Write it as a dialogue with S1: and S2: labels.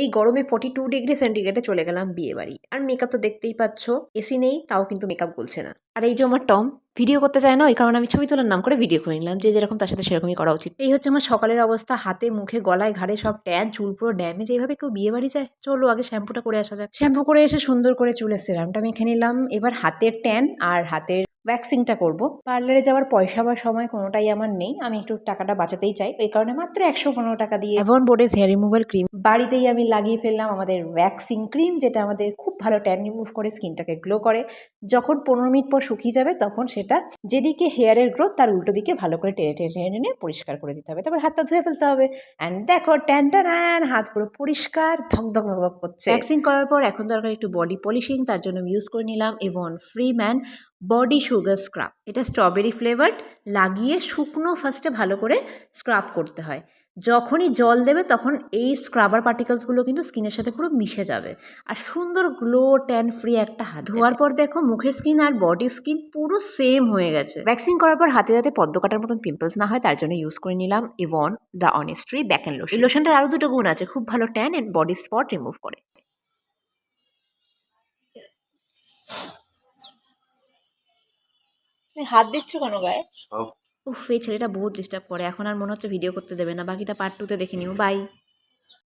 S1: এই গরমে 42°C চলে গেলাম বিয়ে বাড়ি। আর মেকআপ তো দেখতেই পাচ্ছ, এসি নেই তাও কিন্তু মেকআপ গলছে না। আর এই যে আমার টম ভিডিও করতে চায় না, ওই কারণে আমি ছবি তোলার নাম করে ভিডিও করে নিলাম। যে যেরকম তার সাথে সেরকমই করা উচিত। এই হচ্ছে আমার সকালের অবস্থা, হাতে মুখে গলায় ঘাড়ে সব ট্যান, চুল পুরো ড্যামেজ। এইভাবে কেউ বিয়ে বাড়ি যায়? চলো আগে শ্যাম্পুটা করে আসা যাক। শ্যাম্পু করে এসে সুন্দর করে চুলের সেরামটা মেখে নিলাম। এবার হাতের ট্যান আর হাতের ভ্যাক্সিংটা করব। পার্লারে যাওয়ার পয়সা বা সময় কোনোটাই আমার নেই, আমি একটু টাকাটা বাঁচাতেই চাই, ওই কারণে মাত্র 115 টাকা দিয়ে অ্যাভন বোর্ডেস হেয়ার রিমুভাল ক্রিম বাড়িতেই আমি লাগিয়ে ফেললাম। আমাদের ভ্যাক্সিং ক্রিম, যেটা আমাদের খুব ভালো ট্যান রিমুভ করে, স্কিনটাকে গ্লো করে। যখন 15 মিনিট পর শুকিয়ে যাবে তখন সেটা যেদিকে হেয়ারের গ্রোথ তার উল্টো দিকে ভালো করে টেনে টেনে টেনে টেনে পরিষ্কার করে দিতে হবে। তারপর হাতটা ধুয়ে ফেলতে হবে। অ্যান্ড দেখো ট্যান ট্যান, হাত পুরো পরিষ্কার, ধক ধক ধক ধক করছে। ভ্যাক্সিং করার পর এখন দরকার একটু বডি পলিশিং, তার জন্য আমি ইউজ করে নিলাম Evan free man body sugar scrub. এটা স্ট্রবেরি ফ্লেভার্ড। লাগিয়ে শুকনো ফার্স্টে ভালো করে স্ক্রাব করতে হয়। যখনই জল দেবে তখন এই স্ক্রাবার পার্টিকেলসগুলো কিন্তু স্কিনের সাথে পুরো মিশে যাবে আর সুন্দর গ্লো ট্যান ফ্রি একটা হাত ধোয়ার পর দেখো মুখের স্কিন আর বডি স্কিন পুরো সেম হয়ে গেছে। ভ্যাক্সিন করার পর হাতে যাতে পদ্ম কাটার মতন পিম্পলস না হয় তার জন্য ইউজ করে নিলাম এভন দ্য অনেস্ট্রি ব্যাক অ্যান্ড লোশন। এই লোশনটার আরও দুটো গুণ আছে, খুব ভালো tan and body spot remove করে। হাত দিচ্ছ কেন গায়ে? উফ, এই ছেলেটা বহুত ডিস্টার্ব করে, এখন আর মনে হচ্ছে ভিডিও করতে দেবে না। বাকিটা পার্ট 2-তে দেখে নিও। বাই।